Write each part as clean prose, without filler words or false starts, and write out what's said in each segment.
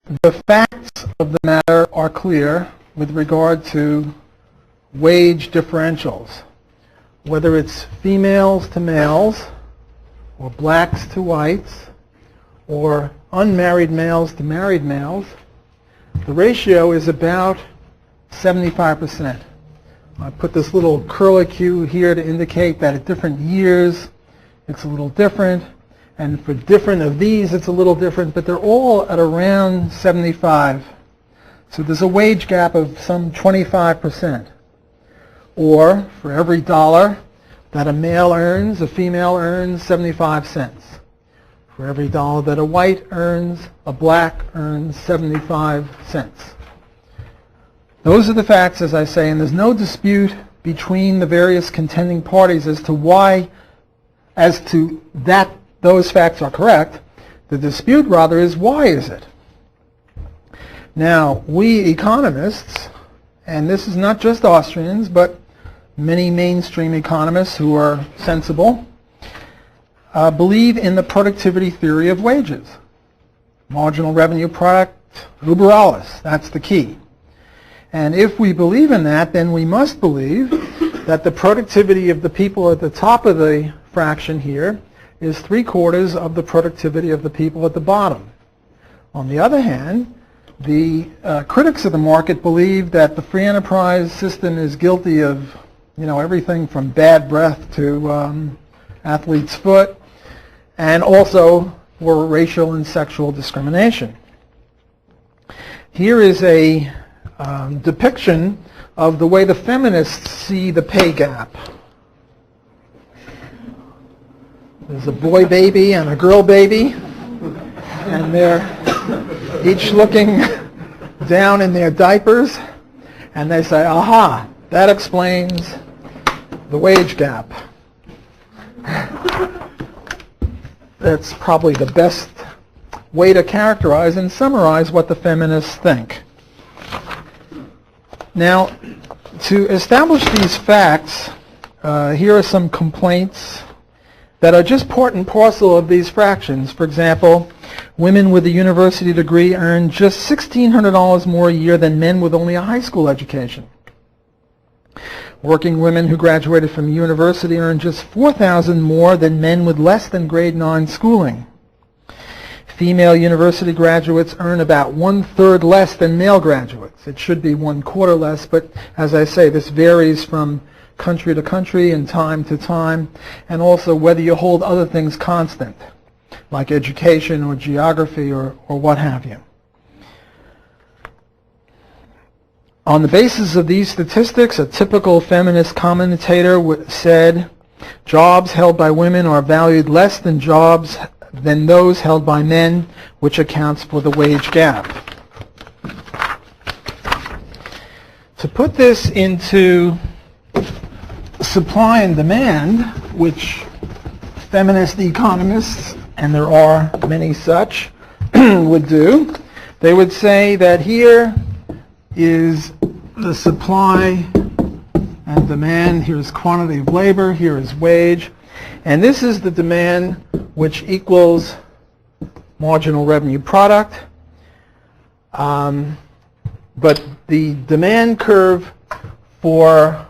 the facts of the matter are clear with regard to wage differentials, whether it's females to males, or blacks to whites, or unmarried males to married males. The ratio is about 75%. I put this little curlicue here to indicate that at different years it's a little different, and for different of these it's a little different, but they're all at around 75. So there's a wage gap of some 25%. Or for every dollar that a male earns, a female earns 75 cents. For every dollar that a white earns, a black earns 75 cents. Those are the facts, as I say, and there's no dispute between the various contending parties as to that those facts are correct. The dispute, rather, is why is it? Now, we economists, and this is not just Austrians, but many mainstream economists who are sensible, believe in the productivity theory of wages. Marginal revenue product, über alles, that's the key. And if we believe in that, then we must believe that the productivity of the people at the top of the fraction here is 3/4 of the productivity of the people at the bottom. On the other hand, the critics of the market believe that the free enterprise system is guilty of, everything from bad breath to athlete's foot, and also for racial and sexual discrimination. Here is a depiction of the way the feminists see the pay gap. There's a boy baby and a girl baby, and they're each looking down in their diapers, and they say, aha, that explains the wage gap. That's probably the best way to characterize and summarize what the feminists think. Now, to establish these facts, here are some complaints that are just part and parcel of these fractions. For example, women with a university degree earn just $1,600 more a year than men with only a high school education. Working women who graduated from university earn just $4,000 more than men with less than grade 9 schooling. Female university graduates earn about 1/3 less than male graduates. It should be 1/4 less, but as I say, this varies from country to country and time to time, and also whether you hold other things constant, like education or geography or what have you. On the basis of these statistics, a typical feminist commentator said, jobs held by women are valued less than those held by men, which accounts for the wage gap. To put this into supply and demand, which feminist economists, and there are many such, would do, they would say that here is the supply and demand, here's quantity of labor, here is wage, and this is the demand which equals marginal revenue product. But the demand curve for,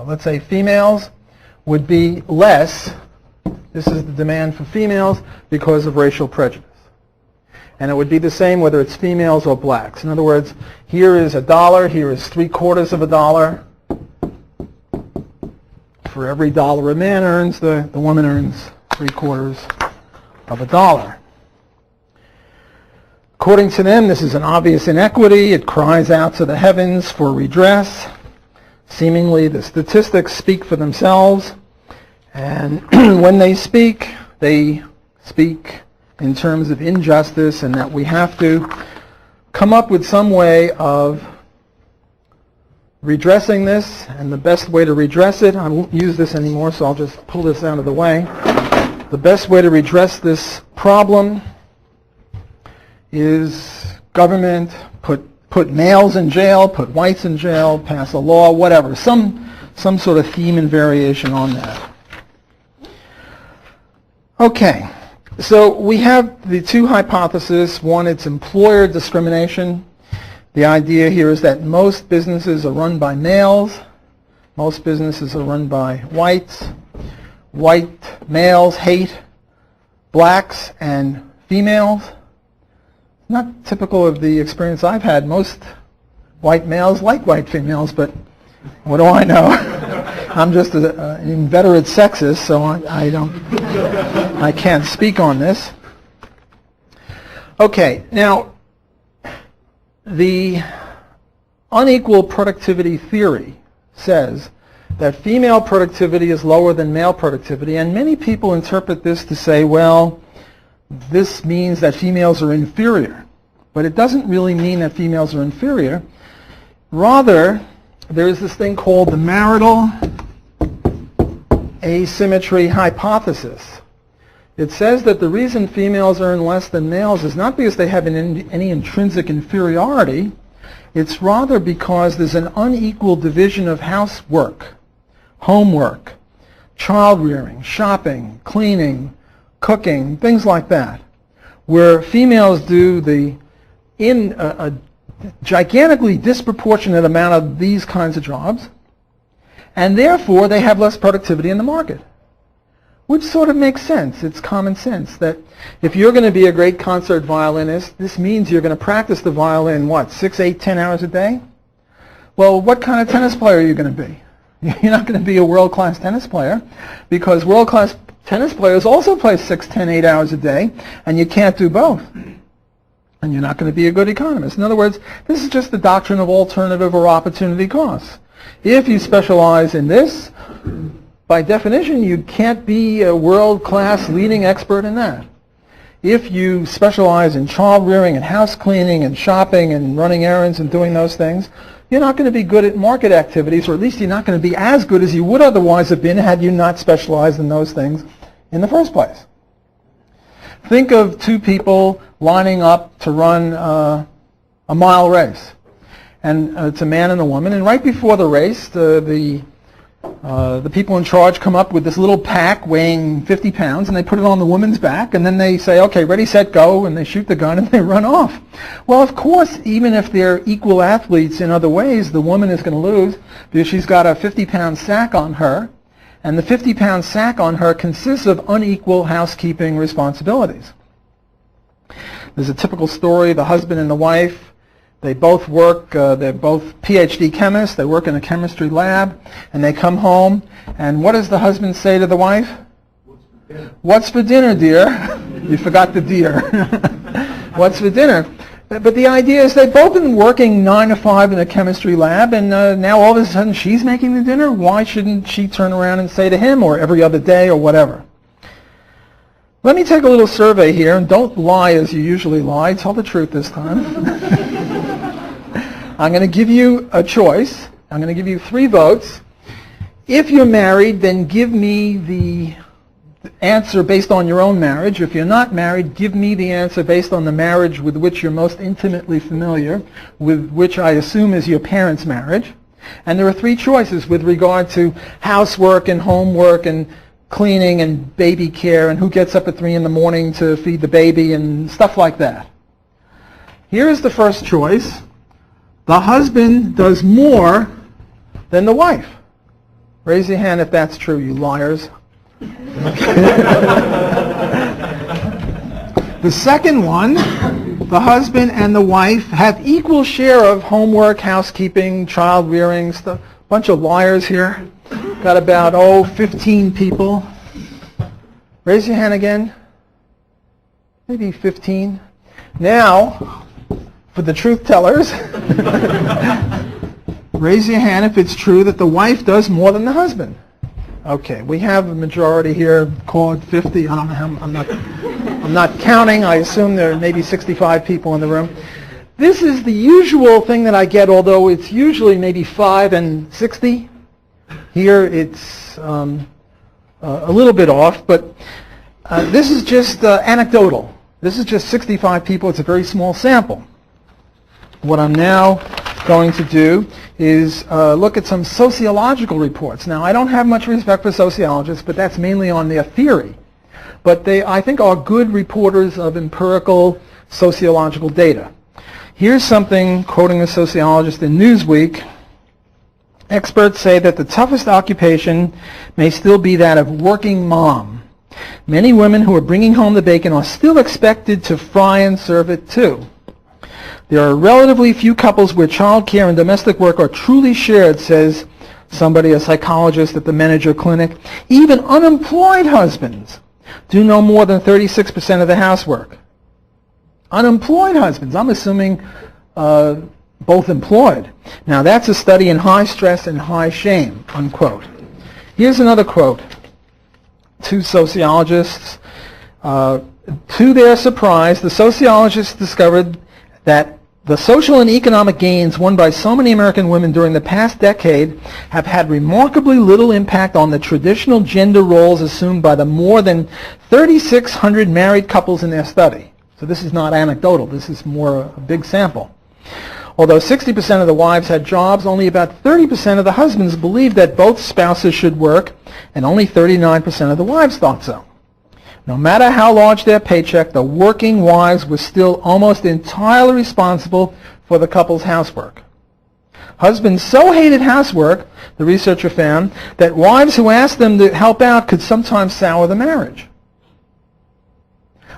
let's say, females would be less. This is the demand for females because of racial prejudice. And it would be the same whether it's females or blacks. In other words, here is $1, here is 3/4 of a dollar. For every dollar a man earns, the woman earns 3/4 of a dollar. According to them, this is an obvious inequity. It cries out to the heavens for redress. Seemingly, the statistics speak for themselves. And when they speak in terms of injustice, and that we have to come up with some way of redressing this, and the best way to redress it, I won't use this anymore, so I'll just pull this out of the way. The best way to redress this problem is government, put males in jail, put whites in jail, pass a law, whatever, some sort of theme and variation on that. Okay, So we have the two hypotheses. One, it's employer discrimination. The idea here is that most businesses are run by males. Most businesses are run by whites. White males hate blacks and females. Not typical of the experience I've had. Most white males like white females, but what do I know? I'm just an inveterate sexist, so I can't speak on this. Okay, now the unequal productivity theory says that female productivity is lower than male productivity, and many people interpret this to say, well, this means that females are inferior. But it doesn't really mean that females are inferior. Rather, there is this thing called the marital asymmetry hypothesis. It says that the reason females earn less than males is not because they have any intrinsic inferiority. It's rather because there's an unequal division of housework, homework, child rearing, shopping, cleaning, cooking, things like that, where females do a gigantically disproportionate amount of these kinds of jobs, and therefore they have less productivity in the market. Which sort of makes sense. It's common sense that if you're going to be a great concert violinist, this means you're going to practice the violin, what, 6, 8, 10 hours a day? Well, what kind of tennis player are you going to be? You're not going to be a world-class tennis player, because world-class tennis players also play 6, 10, 8 hours a day, and you can't do both. And you're not going to be a good economist. In other words, this is just the doctrine of alternative or opportunity costs. If you specialize in this, by definition, you can't be a world-class leading expert in that. If you specialize in child rearing and house cleaning and shopping and running errands and doing those things, you're not going to be good at market activities, or at least you're not going to be as good as you would otherwise have been had you not specialized in those things in the first place. Think of two people lining up to run a mile race. And it's a man and a woman, and right before the race, the people in charge come up with this little pack weighing 50 pounds, and they put it on the woman's back, and then they say, okay, ready, set, go, and they shoot the gun and they run off. Well, of course, even if they're equal athletes in other ways, the woman is going to lose because she's got a 50-pound sack on her, and the 50-pound sack on her consists of unequal housekeeping responsibilities. There's a typical story, the husband and the wife. They both work, they're both PhD chemists, they work in a chemistry lab, and they come home, and what does the husband say to the wife? What's for dinner, dear? You forgot the dear. What's for dinner? But the idea is they've both been working 9 to 5 in a chemistry lab, and now all of a sudden she's making the dinner. Why shouldn't she turn around and say to him, or every other day, or whatever? Let me take a little survey here, and don't lie as you usually lie. Tell the truth this time. I'm going to give you a choice. I'm going to give you 3 votes. If you're married, then give me the answer based on your own marriage. If you're not married, give me the answer based on the marriage with which you're most intimately familiar, with which I assume is your parents' marriage. And there are 3 choices with regard to housework and homework and cleaning and baby care and who gets up at 3 in the morning to feed the baby and stuff like that. Here is the first choice. The husband does more than the wife. Raise your hand if that's true, you liars. The second one, the husband and the wife have equal share of homework, housekeeping, child rearing, stuff. Bunch of liars here. Got about, 15 people. Raise your hand again. Maybe 15. Now, for the truth tellers, raise your hand if it's true that the wife does more than the husband. Okay, we have a majority here, call it 50. I don't know how, I'm not counting. I assume there are maybe 65 people in the room. This is the usual thing that I get, although it's usually maybe 5 and 60. Here it's a little bit off, but this is just anecdotal. This is just 65 people. It's a very small sample. What I'm now going to do is look at some sociological reports. Now, I don't have much respect for sociologists, but that's mainly on their theory. but they, I think, are good reporters of empirical sociological data. Here's something, quoting a sociologist in Newsweek. Experts say that the toughest occupation may still be that of working mom. Many women who are bringing home the bacon are still expected to fry and serve it too. There are relatively few couples where child care and domestic work are truly shared, says somebody, a psychologist at the Manager Clinic. Even unemployed husbands do no more than 36% of the housework. Unemployed husbands, I'm assuming both employed. Now that's a study in high stress and high shame, unquote. Here's another quote. Two sociologists, to their surprise, the sociologists discovered that the social and economic gains won by so many American women during the past decade have had remarkably little impact on the traditional gender roles assumed by the more than 3,600 married couples in their study. So this is not anecdotal, this is more a big sample. Although 60% of the wives had jobs, only about 30% of the husbands believed that both spouses should work, and only 39% of the wives thought so. No matter how large their paycheck, the working wives were still almost entirely responsible for the couple's housework. Husbands so hated housework, the researcher found, that wives who asked them to help out could sometimes sour the marriage.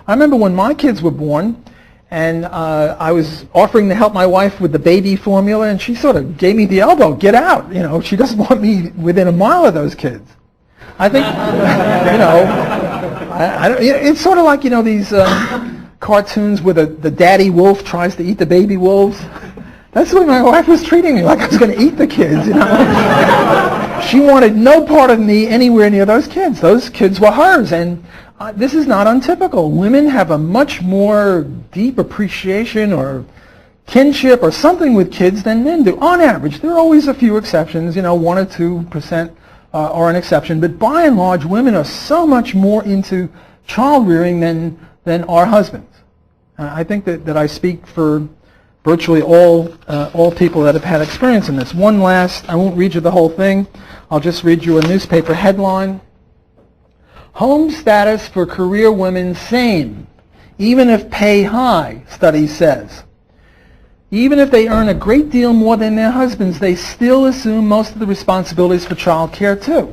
I remember when my kids were born, and I was offering to help my wife with the baby formula, and she sort of gave me the elbow, get out, you know, she doesn't want me within a mile of those kids. I think, you know, it's sort of like, you know, these cartoons where the daddy wolf tries to eat the baby wolves. That's the way my wife was treating me, like I was going to eat the kids, you know. She wanted no part of me anywhere near those kids. Those kids were hers, and this is not untypical. Women have a much more deep appreciation or kinship or something with kids than men do. On average, there are always a few exceptions, you know, 1 or 2% are an exception, but by and large, women are so much more into child rearing than our husbands. I think that I speak for virtually all people that have had experience in this. One last, I won't read you the whole thing. I'll just read you a newspaper headline. Home status for career women same, even if pay high, study says. Even if they earn a great deal more than their husbands, they still assume most of the responsibilities for child care too.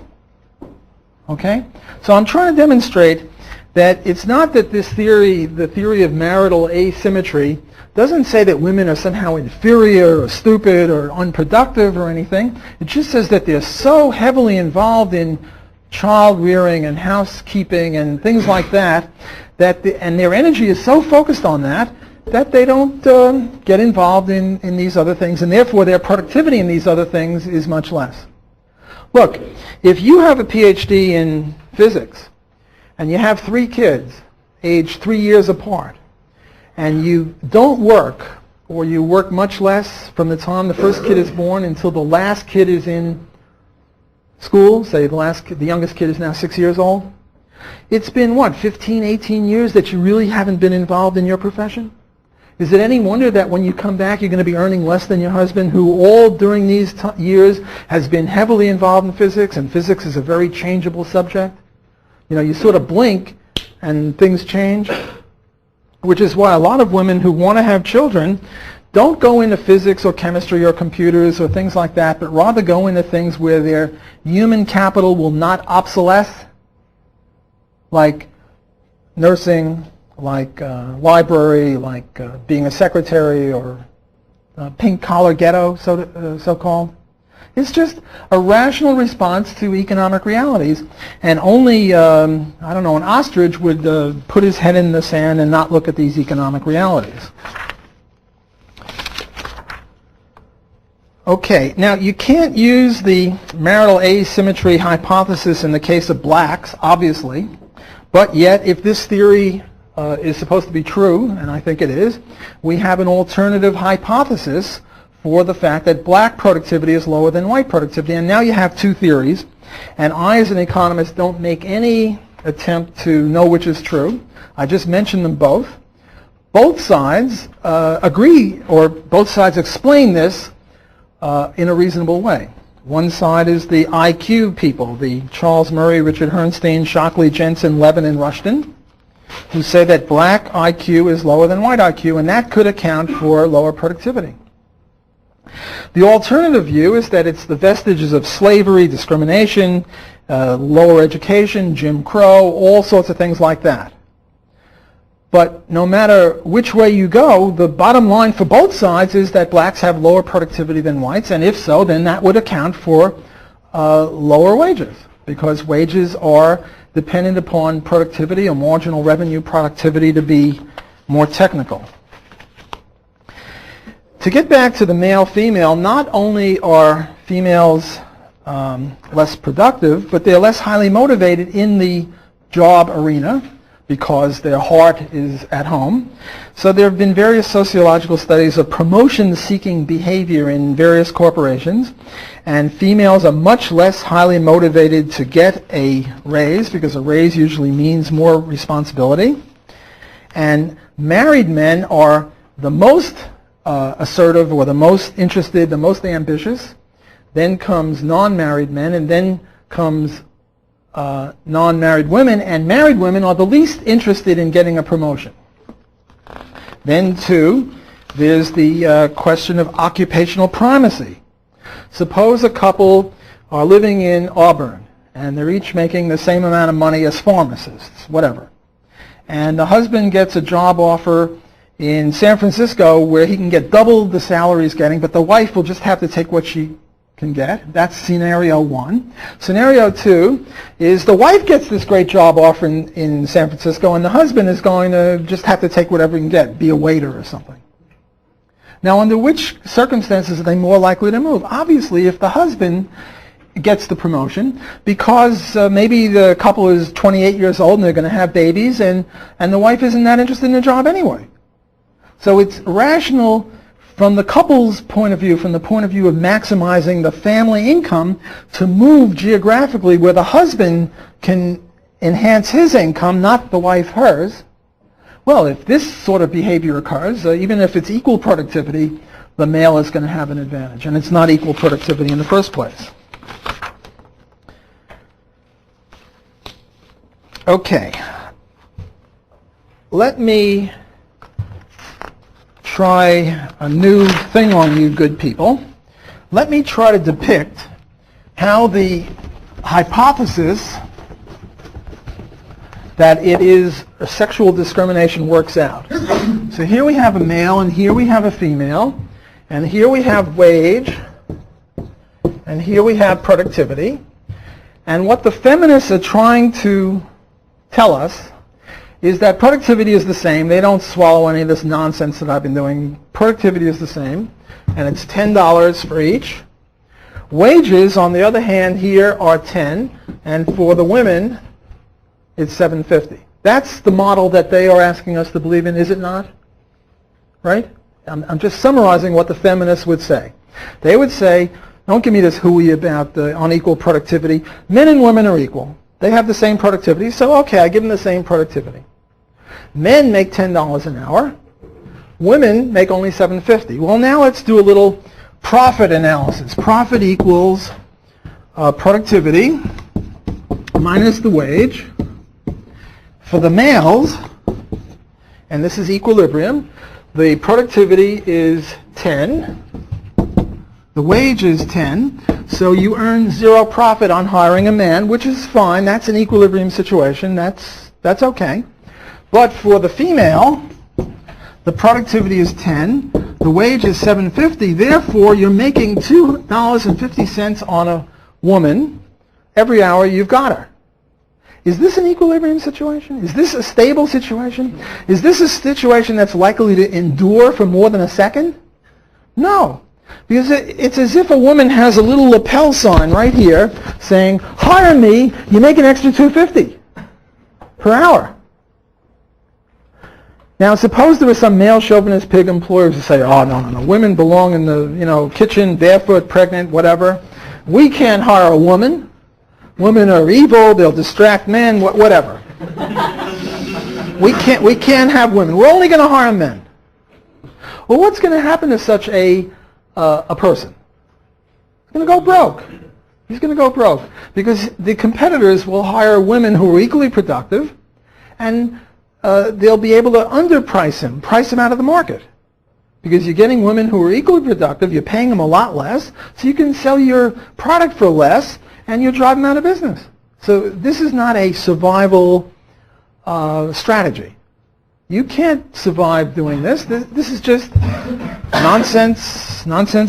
Okay? So I'm trying to demonstrate that it's not that this theory, the theory of marital asymmetry, doesn't say that women are somehow inferior or stupid or unproductive or anything. It just says that they're so heavily involved in child rearing and housekeeping and things like that, and their energy is so focused on that they don't get involved in these other things, and therefore their productivity in these other things is much less. Look, if you have a PhD in physics and you have 3 kids aged 3 years apart, and you don't work, or you work much less from the time the first kid is born until the last kid is in school, say the youngest kid is now 6 years old, it's been, what, 15, 18 years that you really haven't been involved in your profession? Is it any wonder that when you come back you're going to be earning less than your husband, who all during these years has been heavily involved in physics, and physics is a very changeable subject? You know, you sort of blink and things change, which is why a lot of women who want to have children don't go into physics or chemistry or computers or things like that, but rather go into things where their human capital will not obsolesce, like nursing, like library, like being a secretary, or pink-collar ghetto, so-called. It's just a rational response to economic realities, and only, I don't know, an ostrich would put his head in the sand and not look at these economic realities. Okay, now you can't use the marital asymmetry hypothesis in the case of blacks, obviously, but yet if this theory is supposed to be true, and I think it is, we have an alternative hypothesis for the fact that black productivity is lower than white productivity. And now you have 2 theories, and I as an economist don't make any attempt to know which is true. I just mention them both. Both sides agree, or both sides explain this in a reasonable way. One side is the IQ people, the Charles Murray, Richard Herrnstein, Shockley, Jensen, Levin, and Rushton, who say that black IQ is lower than white IQ, and that could account for lower productivity. The alternative view is that it's the vestiges of slavery, discrimination, lower education, Jim Crow, all sorts of things like that. But no matter which way you go, the bottom line for both sides is that blacks have lower productivity than whites, and if so, then that would account for lower wages, because wages are dependent upon productivity or marginal revenue productivity, to be more technical. To get back to the male-female, not only are females less productive, but they're less highly motivated in the job arena, because their heart is at home. So there have been various sociological studies of promotion-seeking behavior in various corporations, and females are much less highly motivated to get a raise, because a raise usually means more responsibility. And married men are the most assertive, or the most interested, the most ambitious. Then comes non-married men, and then comes non-married women, and married women are the least interested in getting a promotion. Then, too, there's the question of occupational primacy. Suppose a couple are living in Auburn, and they're each making the same amount of money as pharmacists, whatever. And the husband gets a job offer in San Francisco where he can get double the salary he's getting, but the wife will just have to take what she can get. That's scenario one. Scenario two is the wife gets this great job offer in San Francisco, and the husband is going to just have to take whatever he can get, be a waiter or something. Now, under which circumstances are they more likely to move? Obviously, if the husband gets the promotion, because maybe the couple is 28 years old and they're going to have babies, and the wife isn't that interested in the job anyway. So it's rational from the couple's point of view, from the point of view of maximizing the family income, to move geographically where the husband can enhance his income, not the wife hers. Well, if this sort of behavior occurs, even if it's equal productivity, the male is going to have an advantage, and it's not equal productivity in the first place. Okay. Let me try a new thing on you good people. Let me try to depict how the hypothesis that it is a sexual discrimination works out. So here we have a male, and here we have a female, and here we have wage, and here we have productivity. And what the feminists are trying to tell us is that productivity is the same. They don't swallow any of this nonsense that I've been doing. Productivity is the same, and it's $10 for each. Wages, on the other hand, here are 10, and for the women, it's $7.50. That's the model that they are asking us to believe in, is it not? Right? I'm just summarizing what the feminists would say. They would say, don't give me this hooey about the unequal productivity. Men and women are equal. They have the same productivity, so okay, I give them the same productivity. Men make $10 an hour. Women make only $7.50. Well, now let's do a little profit analysis. Profit equals productivity minus the wage. For the males, and this is equilibrium, the productivity is 10. The wage is 10. So you earn zero profit on hiring a man, which is fine. That's an equilibrium situation. That's okay. But for the female, the productivity is 10. The wage is $7.50. Therefore, you're making $2.50 on a woman every hour you've got her. Is this an equilibrium situation? Is this a stable situation? Is this a situation that's likely to endure for more than a second? No. Because it's as if a woman has a little lapel sign right here saying, hire me, you make an extra $2.50 per hour. Now, suppose there was some male chauvinist pig employers who say, oh, no, women belong in the kitchen, barefoot, pregnant, whatever. We can't hire a woman. Women are evil, they'll distract men, whatever. We can't have women. We're only going to hire men. Well, what's going to happen to such a person? going to go broke. He's going to go broke because the competitors will hire women who are equally productive, and they'll be able to underprice him, price him out of the market. Because you're getting women who are equally productive, you're paying them a lot less, so you can sell your product for less, and you're driving them out of business. So this is not a survival strategy. You can't survive doing this. This is just nonsense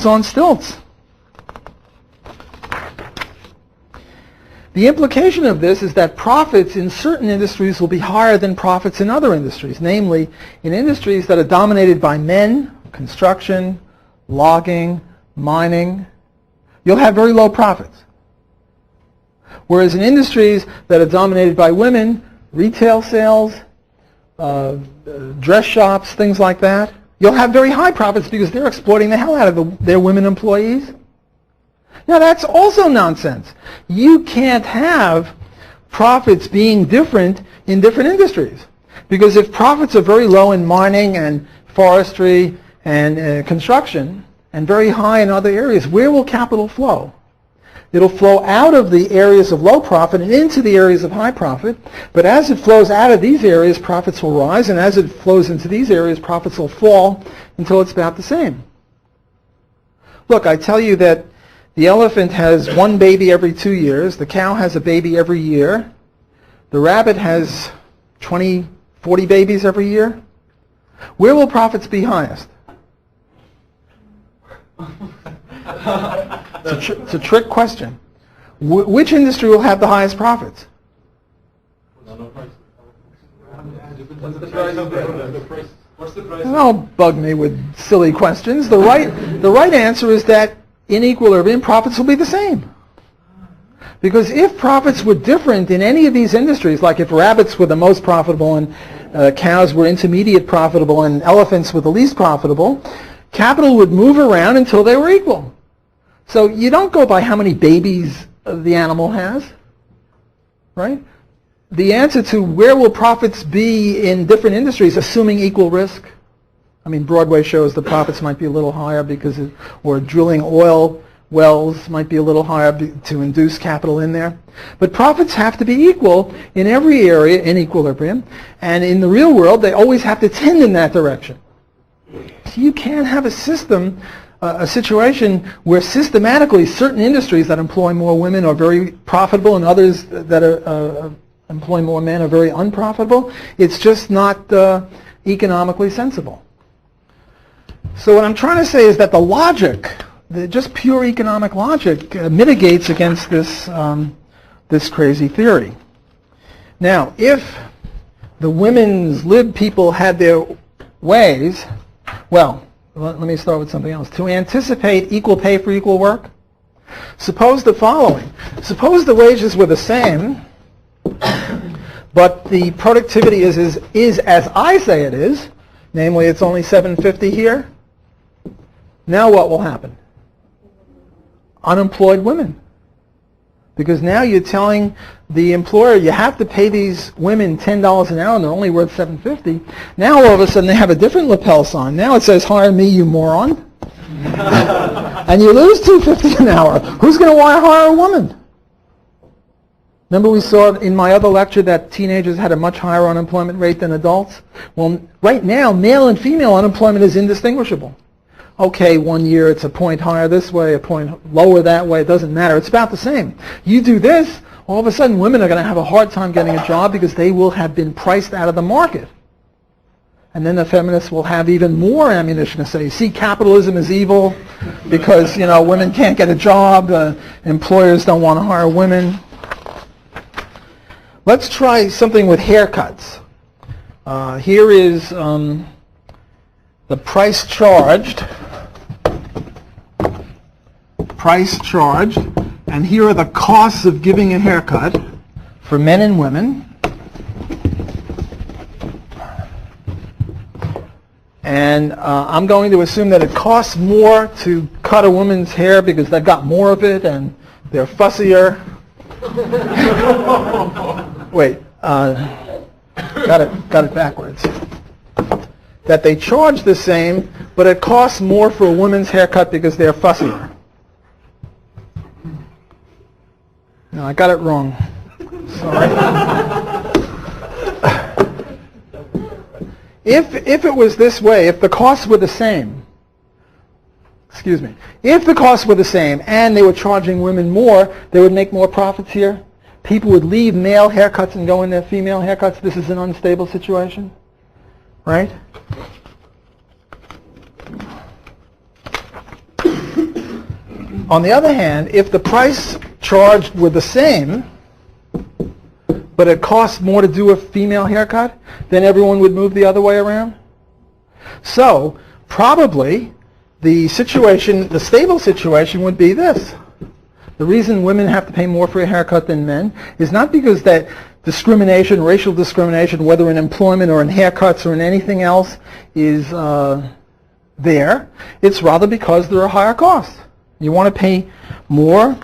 on stilts. The implication of this is that profits in certain industries will be higher than profits in other industries, namely in industries that are dominated by men, construction, logging, mining, you'll have very low profits. Whereas in industries that are dominated by women, retail sales, dress shops, things like that, you'll have very high profits because they're exploiting the hell out of their women employees. Now that's also nonsense. You can't have profits being different in different industries. Because if profits are very low in mining and forestry and construction and very high in other areas, where will capital flow? It'll flow out of the areas of low profit and into the areas of high profit. But as it flows out of these areas, profits will rise. And as it flows into these areas, profits will fall until it's about the same. Look, I tell you that the elephant has one baby every 2 years. The cow has a baby every year. The rabbit has 20, 40 babies every year. Where will profits be highest? It's a trick question. Which industry will have the highest profits? What's the price? Don't bug me with silly questions. The right answer is that in equilibrium, profits will be the same. Because if profits were different in any of these industries, like if rabbits were the most profitable and cows were intermediate profitable and elephants were the least profitable, capital would move around until they were equal. So you don't go by how many babies the animal has, right? The answer to where will profits be in different industries, assuming equal risk. I mean, Broadway shows the profits might be a little higher because, or drilling oil wells might be a little higher to induce capital in there. But profits have to be equal in every area in equilibrium. And in the real world, they always have to tend in that direction. So you can't have a system, a situation where systematically certain industries that employ more women are very profitable and others that employ more men are very unprofitable. It's just not economically sensible. So what I'm trying to say is that the logic, just pure economic logic, mitigates against this, this crazy theory. Now, if the women's lib people had their ways, well, let me start with something else. To anticipate equal pay for equal work, suppose the following. Suppose the wages were the same, but the productivity is as I say it is, namely it's only $7.50 here. Now what will happen? Unemployed women. Because now you're telling the employer you have to pay these women $10 an hour and they're only worth $7.50. Now all of a sudden they have a different lapel sign. Now it says, hire me, you moron. And you lose $2.50 an hour. Who's going to want to hire a woman? Remember we saw in my other lecture that teenagers had a much higher unemployment rate than adults? Well, right now, male and female unemployment is indistinguishable. Okay, 1 year it's a point higher this way, a point lower that way, it doesn't matter. It's about the same. You do this, all of a sudden women are going to have a hard time getting a job because they will have been priced out of the market. And then the feminists will have even more ammunition to say, see, capitalism is evil because, you know, women can't get a job, employers don't want to hire women. Let's try something with haircuts. Here is the price charged, and here are the costs of giving a haircut for men and women. And I'm going to assume that it costs more to cut a woman's hair because they've got more of it and they're fussier. Wait, got it backwards. That they charge the same, but it costs more for a woman's haircut because they're fussier. No, I got it wrong. Sorry. If it was this way, if the costs were the same, excuse me, if the costs were the same and they were charging women more, they would make more profits here. People would leave male haircuts and go in their female haircuts. This is an unstable situation, right? On the other hand, if the price charged were the same, but it costs more to do a female haircut, then everyone would move the other way around. So probably the situation, the stable situation would be this. The reason women have to pay more for a haircut than men is not because that discrimination, racial discrimination, whether in employment or in haircuts or in anything else, is there. It's rather because there are higher costs. You want to pay more,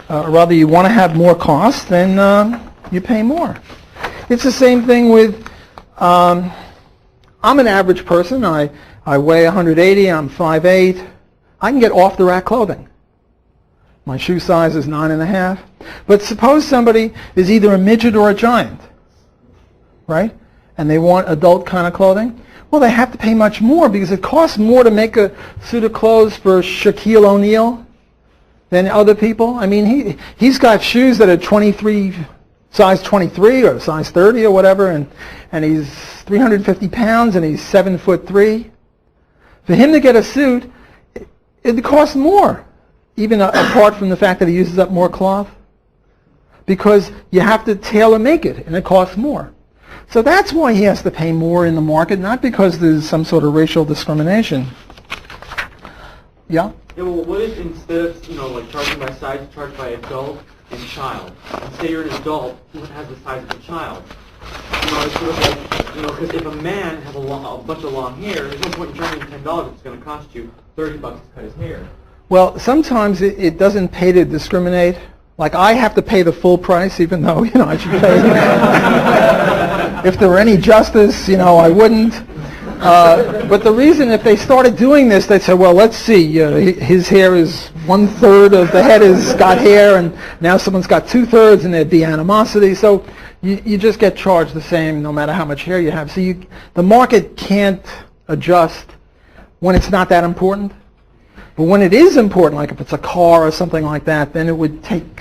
rather you want to have more costs, then you pay more. It's the same thing with, I'm an average person. I weigh 180, I'm 5'8". I can get off-the-rack clothing. My shoe size is 9.5. But suppose somebody is either a midget or a giant, right? And they want adult kind of clothing. Well, they have to pay much more because it costs more to make a suit of clothes for Shaquille O'Neal than other people. I mean, he's got shoes that are size 23 or size 30 or whatever, and he's 350 pounds and he's 7'3". For him to get a suit, it costs more, even apart from the fact that he uses up more cloth, because you have to tailor make it, and it costs more. So that's why he has to pay more in the market, not because there's some sort of racial discrimination. Yeah? Yeah, well, what if instead of, like charging by size, charge by adult and child? And say you're an adult who has the size of a child. It's sort of like, because if a man has a bunch of long hair, there's no point in charging him $10. It's going to cost you $30 to cut his hair. Well, sometimes it doesn't pay to discriminate. Like I have to pay the full price, even though I should pay. If there were any justice, I wouldn't. But the reason, if they started doing this, they'd say, well, let's see, his hair is 1/3 of the head has got hair, and now someone's got 2/3, and there'd be animosity. So you just get charged the same no matter how much hair you have. So the market can't adjust when it's not that important. But when it is important, like if it's a car or something like that, then it would take,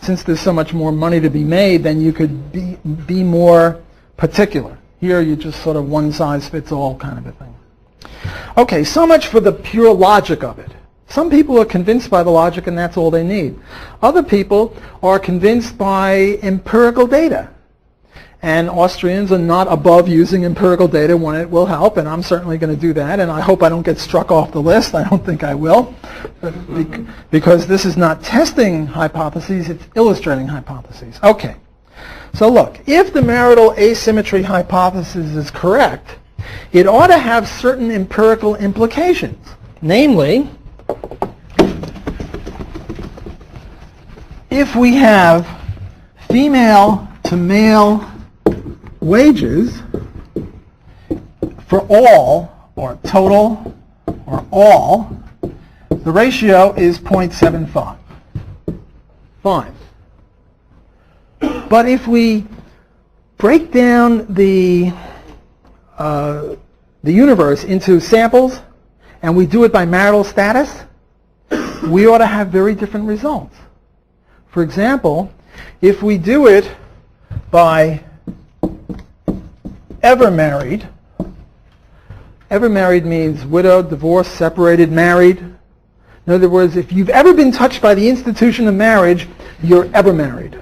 since there's so much more money to be made, then you could be more particular. Here you just sort of one size fits all kind of a thing. Okay, so much for the pure logic of it. Some people are convinced by the logic and that's all they need. Other people are convinced by empirical data. And Austrians are not above using empirical data when it will help, and I'm certainly going to do that, and I hope I don't get struck off the list. I don't think I will, because this is not testing hypotheses, it's illustrating hypotheses. Okay, so look, if the marital asymmetry hypothesis is correct, it ought to have certain empirical implications. Namely, if we have female to male wages for all, or total, or all, the ratio is 0.75. Fine. But if we break down the universe into samples, and we do it by marital status, we ought to have very different results. For example, if we do it by ever married. Ever married means widowed, divorced, separated, married. In other words, if you've ever been touched by the institution of marriage, you're ever married.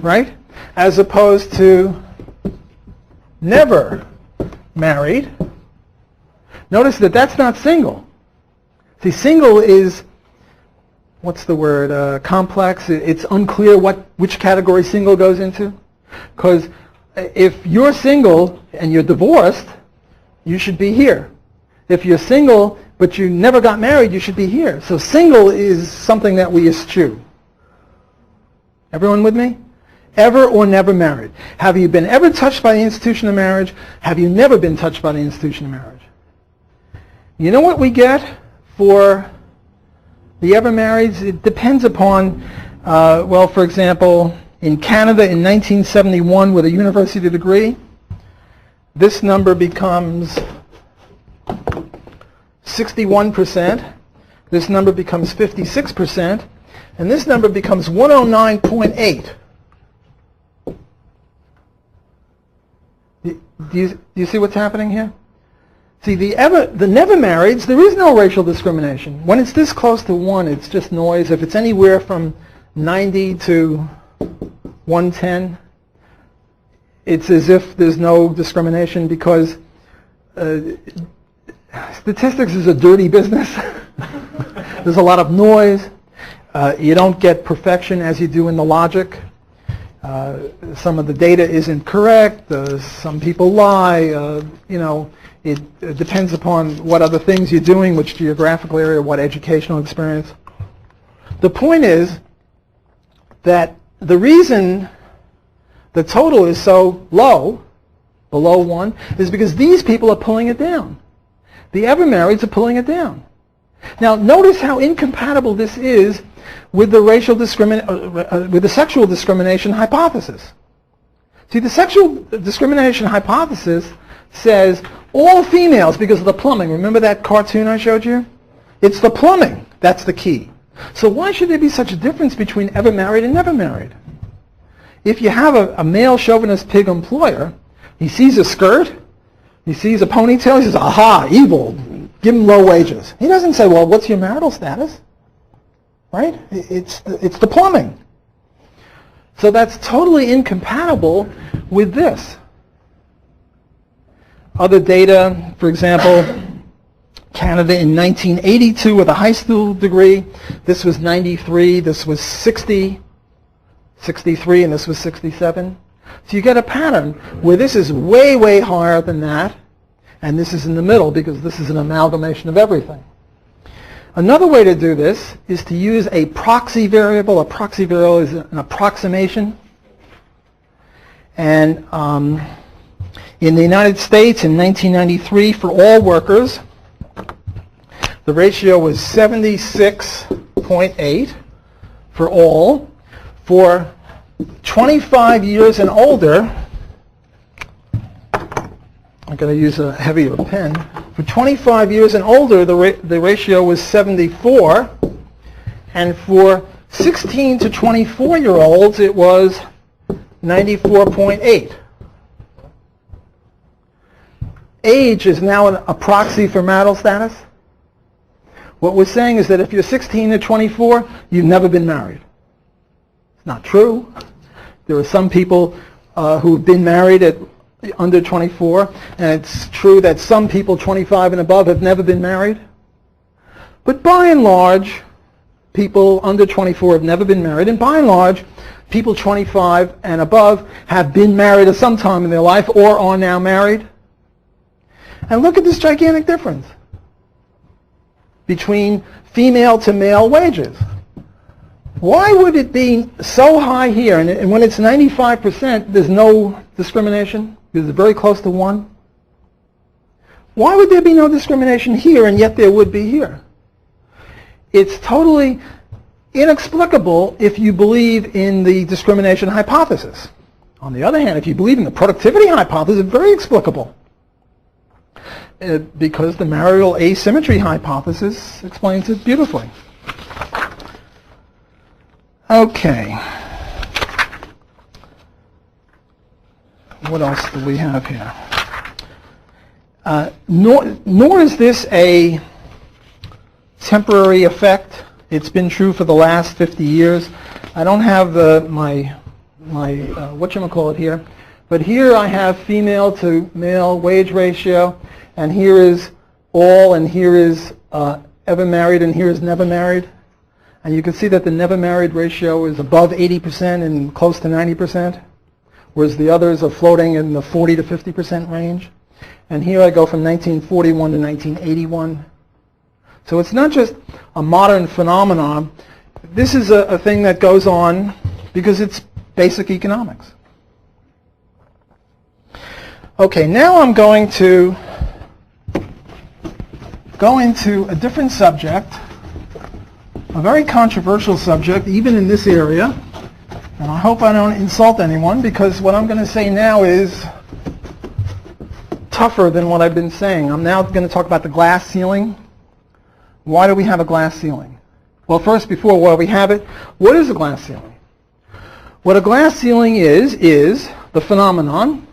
Right? As opposed to never married. Notice that that's not single. See, single is, what's the word, complex. It's unclear which category single goes into. Because if you're single and you're divorced, you should be here. If you're single but you never got married, you should be here. So single is something that we eschew. Everyone with me? Ever or never married. Have you been ever touched by the institution of marriage? Have you never been touched by the institution of marriage? You know what we get for the ever marrieds? It depends upon Well, for example, in Canada in 1971 with a university degree, this number becomes 61%, this number becomes 56%, and this number becomes 109.8. Do you see what's happening here? See, the never marrieds, there is no racial discrimination. When it's this close to 1, it's just noise. If it's anywhere from 90 to 110, it's as if there's no discrimination, because statistics is a dirty business. There's a lot of noise. You don't get perfection as you do in the logic. Some of the data isn't correct. Some people lie. It depends upon what other things you're doing, which geographical area, what educational experience. The point is that the reason the total is so low, below 1, is because these people are pulling it down. The ever-marrieds are pulling it down. Now, notice how incompatible this is with the with the sexual discrimination hypothesis. See, the sexual discrimination hypothesis says all females, because of the plumbing. Remember that cartoon I showed you? It's the plumbing that's the key. So why should there be such a difference between ever married and never married? If you have a male chauvinist pig employer, he sees a skirt, he sees a ponytail, he says, aha, evil, give him low wages. He doesn't say, well, what's your marital status? Right? It's the plumbing. So that's totally incompatible with this. Other data, for example, Canada in 1982 with a high school degree. This was 93, this was 60, 63, and this was 67. So you get a pattern where this is way, way higher than that, and this is in the middle because this is an amalgamation of everything. Another way to do this is to use a proxy variable. A proxy variable is an approximation. And in the United States in 1993, for all workers, the ratio was 76.8 for all. For 25 years and older, I'm going to use a heavier pen. For 25 years and older, the ratio was 74. And for 16 to 24-year-olds, it was 94.8. Age is now a proxy for marital status. What we're saying is that if you're 16 to 24, you've never been married. It's not true. There are some people who've been married at under 24, and it's true that some people 25 and above have never been married. But by and large, people under 24 have never been married, and by and large, people 25 and above have been married at some time in their life or are now married. And look at this gigantic difference between female to male wages. Why would it be so high here, and when it's 95%, there's no discrimination? Because it's very close to 1. Why would there be no discrimination here, and yet there would be here? It's totally inexplicable if you believe in the discrimination hypothesis. On the other hand, if you believe in the productivity hypothesis, it's very explicable. Because the marital asymmetry hypothesis explains it beautifully. Okay. What else do we have here? Nor is this a temporary effect. It's been true for the last 50 years. I don't have my whatchamacallit here, but here I have female to male wage ratio, and here is all, and here is ever married, and here is never married. And you can see that the never married ratio is above 80% and close to 90%, whereas the others are floating in the 40 to 50% range. And here I go from 1941 to 1981. So it's not just a modern phenomenon. This is a thing that goes on because it's basic economics. Okay, now I'm going to go into a different subject. a very controversial subject, even in this area. And I hope I don't insult anyone, because what I'm going to say now is tougher than what I've been saying. I'm now going to talk about the glass ceiling. Why do we have a glass ceiling? Well, first, before why we have it, what is a glass ceiling? What a glass ceiling is the phenomenon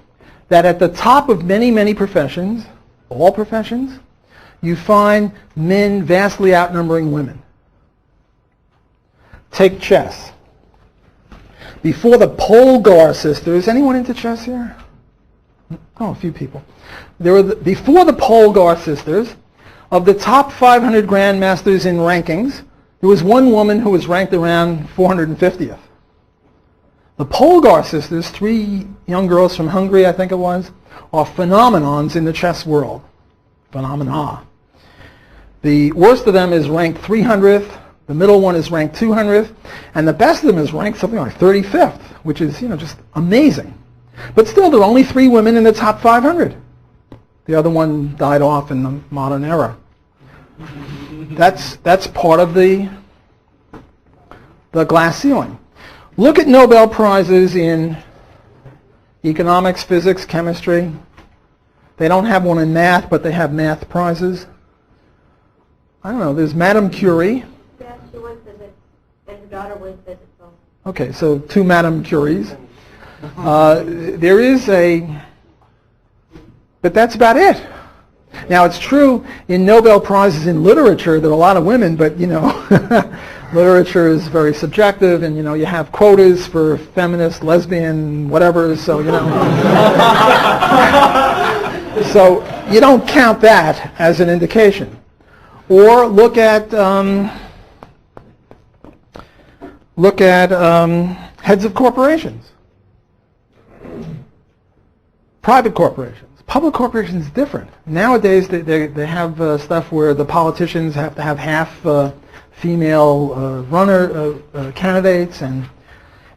that at the top of many, many professions, all professions, you find men vastly outnumbering women. Take chess. Before the Polgar sisters, anyone into chess here? Oh, a few people. Before the Polgar sisters, of the top 500 grandmasters in rankings, there was one woman who was ranked around 450th. The Polgar sisters, 3 young girls from Hungary, I think it was, are phenomenons in the chess world. Phenomena. The worst of them is ranked 300th. The middle one is ranked 200th, and the best of them is ranked something like 35th, which is, just amazing. But still, there are only 3 women in the top 500. The other one died off in the modern era. That's part of the glass ceiling. Look at Nobel Prizes in economics, physics, chemistry. They don't have one in math, but they have math prizes. I don't know, there's Madame Curie. Yeah, she was physics, and her daughter was physics. Okay, so 2 Madame Curies. There is but that's about it. Now, it's true in Nobel Prizes in literature, there are a lot of women, but, literature is very subjective, and, you have quotas for feminist, lesbian, whatever, so, so you don't count that as an indication. Or look at heads of corporations, private corporations. Public corporations is different. Nowadays, they have stuff where the politicians have to have half female candidates, and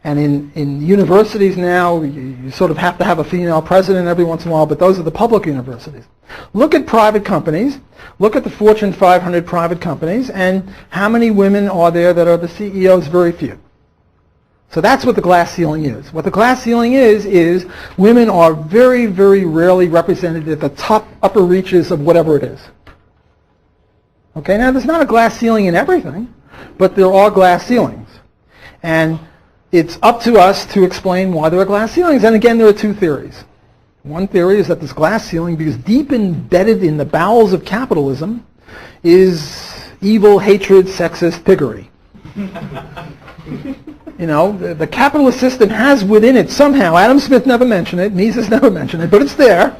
in universities now, you sort of have to have a female president every once in a while, but those are the public universities. Look at private companies. Look at the Fortune 500 private companies, and how many women are there that are the CEOs? Very few. So that's what the glass ceiling is. What the glass ceiling is women are very, very rarely represented at the top upper reaches of whatever it is. Okay, now there's not a glass ceiling in everything, but there are glass ceilings. And it's up to us to explain why there are glass ceilings. And again, there are 2 theories. One theory is that this glass ceiling, because deep embedded in the bowels of capitalism, is evil, hatred, sexist piggery. The capitalist system has within it somehow, Adam Smith never mentioned it, Mises never mentioned it, but it's there.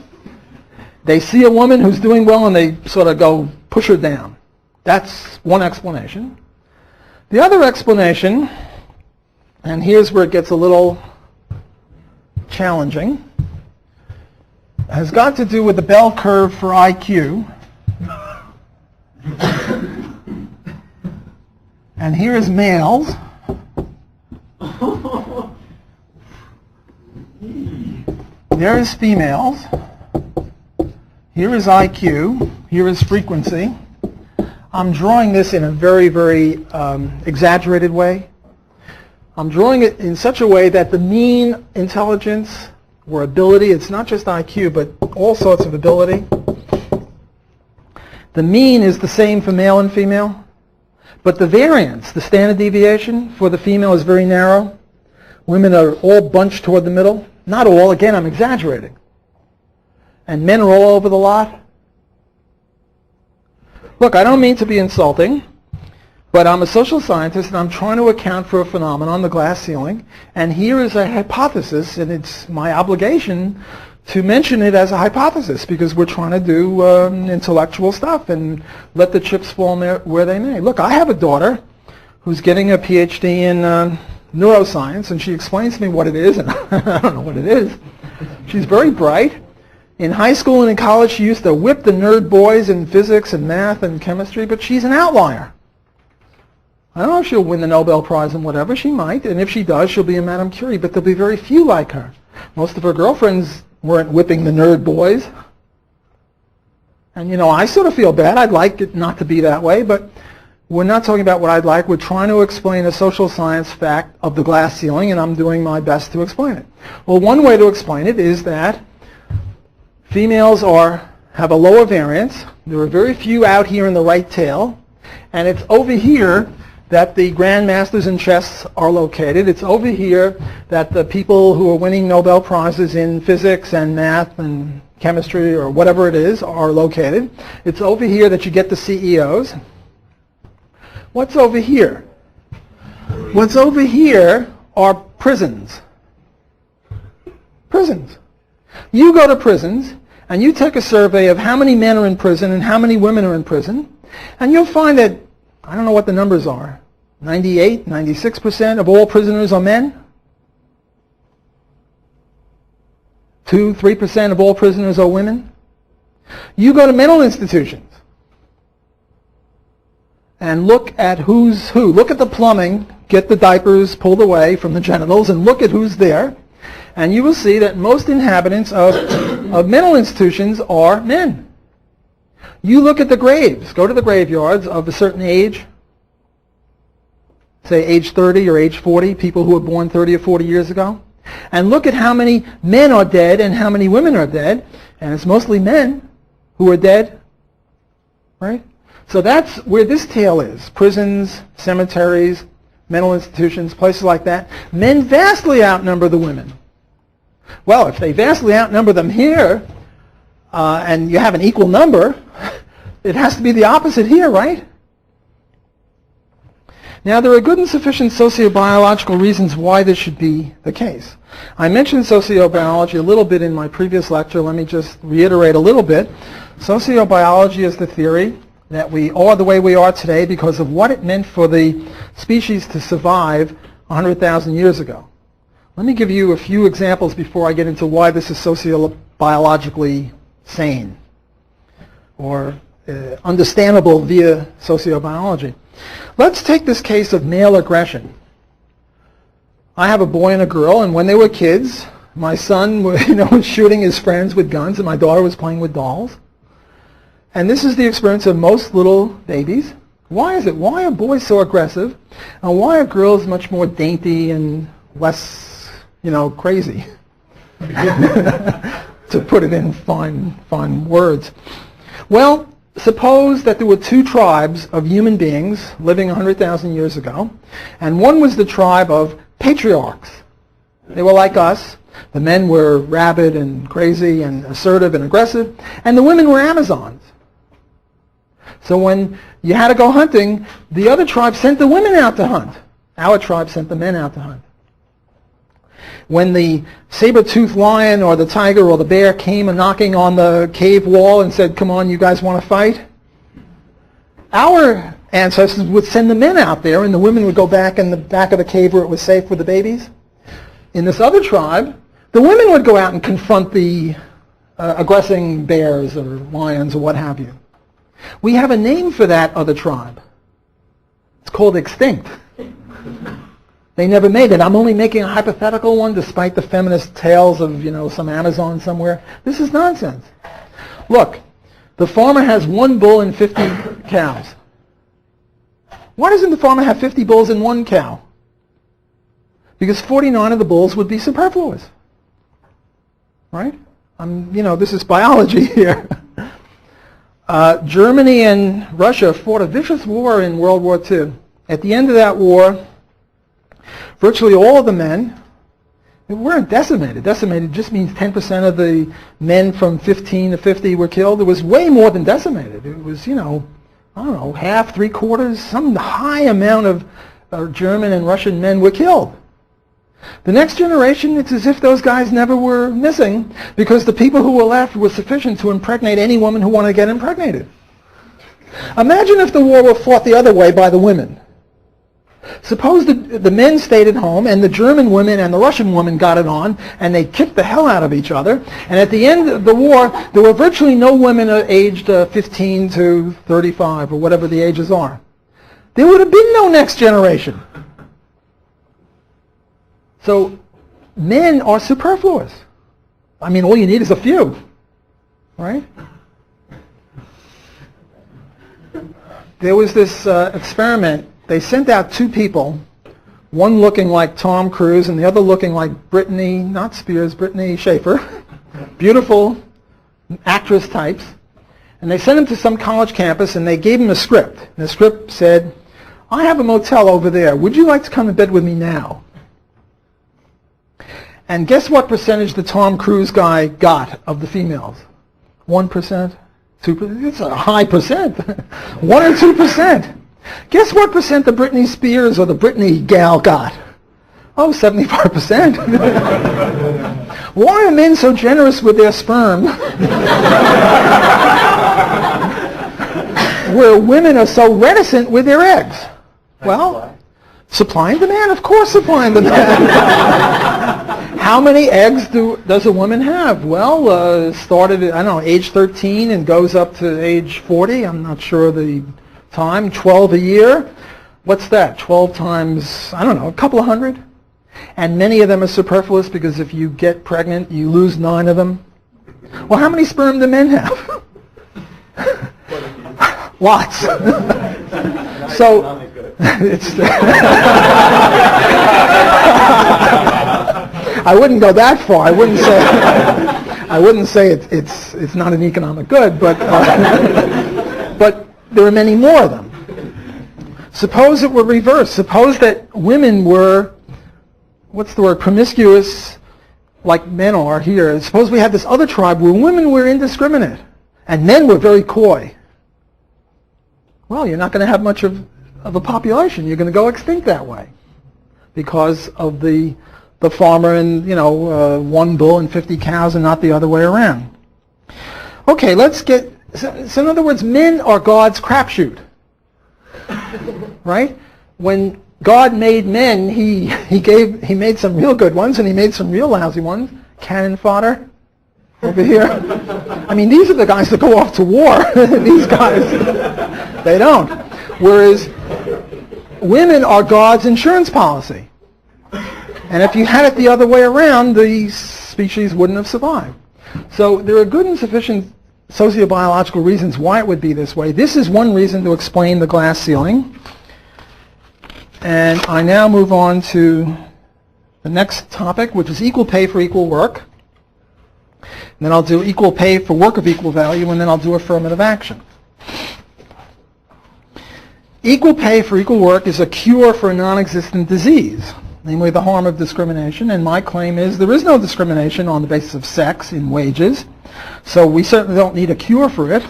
They see a woman who's doing well and they sort of go push her down. That's one explanation. The other explanation, and here's where it gets a little challenging, has got to do with the bell curve for IQ. And here is males. There is females. Here is IQ. Here is frequency. I'm drawing this in a very, very exaggerated way. I'm drawing it in such a way that the mean intelligence or ability, it's not just IQ, but all sorts of ability. The mean is the same for male and female, but the variance, the standard deviation for the female is very narrow. Women are all bunched toward the middle. Not all, again, I'm exaggerating. And men are all over the lot. Look, I don't mean to be insulting, but I'm a social scientist and I'm trying to account for a phenomenon, the glass ceiling, and here is a hypothesis, and it's my obligation to mention it as a hypothesis because we're trying to do intellectual stuff and let the chips fall where they may. Look, I have a daughter who's getting a PhD in neuroscience, and she explains to me what it is, and I don't know what it is. She's very bright. In high school and in college, she used to whip the nerd boys in physics and math and chemistry, but she's an outlier. I don't know if she'll win the Nobel Prize and whatever. She might, and if she does, she'll be a Madame Curie, but there'll be very few like her. Most of her girlfriends weren't whipping the nerd boys. And, I sort of feel bad. I'd like it not to be that way, but We're not talking about what I'd like. We're trying to explain a social science fact of the glass ceiling, and I'm doing my best to explain it. Well, one way to explain it is that females have a lower variance. There are very few out here in the right tail, and it's over here that the grandmasters in chess are located. It's over here that the people who are winning Nobel Prizes in physics and math and chemistry or whatever it is are located. It's over here that you get the CEOs. What's over here? What's over here are prisons. Prisons. You go to prisons and you take a survey of how many men are in prison and how many women are in prison, and you'll find that, I don't know what the numbers are, 98, 96% of all prisoners are men. 2, 3% of all prisoners are women. You go to mental institutions and look at who's who. Look at the plumbing, get the diapers pulled away from the genitals, and look at who's there. And you will see that most inhabitants of mental institutions are men. You look at the graves. Go to the graveyards of a certain age, say age 30 or age 40, people who were born 30 or 40 years ago, and look at how many men are dead and how many women are dead, and it's mostly men who are dead, right? So that's where this tale is. Prisons, cemeteries, mental institutions, places like that. Men vastly outnumber the women. Well, if they vastly outnumber them here, and you have an equal number, it has to be the opposite here, right? Now, there are good and sufficient sociobiological reasons why this should be the case. I mentioned sociobiology a little bit in my previous lecture. Let me just reiterate a little bit. Sociobiology is the theory that we are the way we are today because of what it meant for the species to survive 100,000 years ago. Let me give you a few examples before I get into why this is sociobiologically sane or understandable via sociobiology. Let's take this case of male aggression. I have a boy and a girl, and when they were kids, my son was shooting his friends with guns, and my daughter was playing with dolls. And this is the experience of most little babies. Why is it? Why are boys so aggressive? And why are girls much more dainty and less, crazy? To put it in fine words. Well, suppose that there were two tribes of human beings living 100,000 years ago, and one was the tribe of patriarchs. They were like us. The men were rabid and crazy and assertive and aggressive, and the women were Amazons. So when you had to go hunting, the other tribe sent the women out to hunt. Our tribe sent the men out to hunt. When the saber-toothed lion or the tiger or the bear came and knocking on the cave wall and said, "Come on, you guys want to fight?" Our ancestors would send the men out there, and the women would go back in the back of the cave where it was safe with the babies. In this other tribe, the women would go out and confront the aggressing bears or lions or what have you. We have a name for that other tribe. It's called extinct. They never made it. I'm only making a hypothetical one despite the feminist tales of, some Amazon somewhere. This is nonsense. Look, the farmer has 1 bull and 50 cows. Why doesn't the farmer have 50 bulls and 1 cow? Because 49 of the bulls would be superfluous. Right? This is biology here. Germany and Russia fought a vicious war in World War II. At the end of that war, virtually all of the men weren't decimated. Decimated just means 10% of the men from 15 to 50 were killed. It was way more than decimated. It was, half, 3/4, some high amount of German and Russian men were killed. The next generation, it's as if those guys never were missing because the people who were left were sufficient to impregnate any woman who wanted to get impregnated. Imagine if the war were fought the other way by the women. Suppose the men stayed at home and the German women and the Russian women got it on and they kicked the hell out of each other, and at the end of the war there were virtually no women aged 15 to 35 or whatever the ages are. There would have been no next generation. So men are superfluous. All you need is a few, right? there was this experiment. They sent out two people, one looking like Tom Cruise and the other looking like Brittany, not Spears, Brittany Schaefer, beautiful actress types. And they sent them to some college campus and they gave them a script. And the script said, I have a motel over there. Would you like to come to bed with me now? And guess what percentage the Tom Cruise guy got of the females? 1%? 2%? It's a high percent. 1 or 2%. Guess what percent the Britney Spears or the Britney gal got? Oh, 75%. Why are men so generous with their sperm? Where women are so reticent with their eggs? Well, supply and demand, of course, supply and demand. How many eggs does a woman have? Well, started at, I don't know, age 13 and goes up to age 40. I'm not sure the time. 12 a year. What's that? 12 times, I don't know, a couple of hundred. And many of them are superfluous because if you get pregnant, you lose 9 of them. Well, how many sperm do men have? Lots. So it's I wouldn't go that far. I wouldn't say it's not an economic good, but but there are many more of them. Suppose it were reversed. Suppose that women were, what's the word, promiscuous, like men are here. Suppose we had this other tribe where women were indiscriminate and men were very coy. Well, you're not going to have much of a population. You're going to go extinct that way because of the farmer and, one bull and 50 cows and not the other way around. Okay, let's get, so in other words, men are God's crapshoot, right? When God made men, he made some real good ones and he made some real lousy ones. Cannon fodder over here. I mean, these are the guys that go off to war. These guys, they don't. Whereas women are God's insurance policy. And if you had it the other way around, the species wouldn't have survived. So there are good and sufficient sociobiological reasons why it would be this way. This is one reason to explain the glass ceiling. And I now move on to the next topic, which is equal pay for equal work. And then I'll do equal pay for work of equal value, and then I'll do affirmative action. Equal pay for equal work is a cure for a non-existent disease, namely the harm of discrimination. And my claim is there is no discrimination on the basis of sex in wages, so we certainly don't need a cure for it.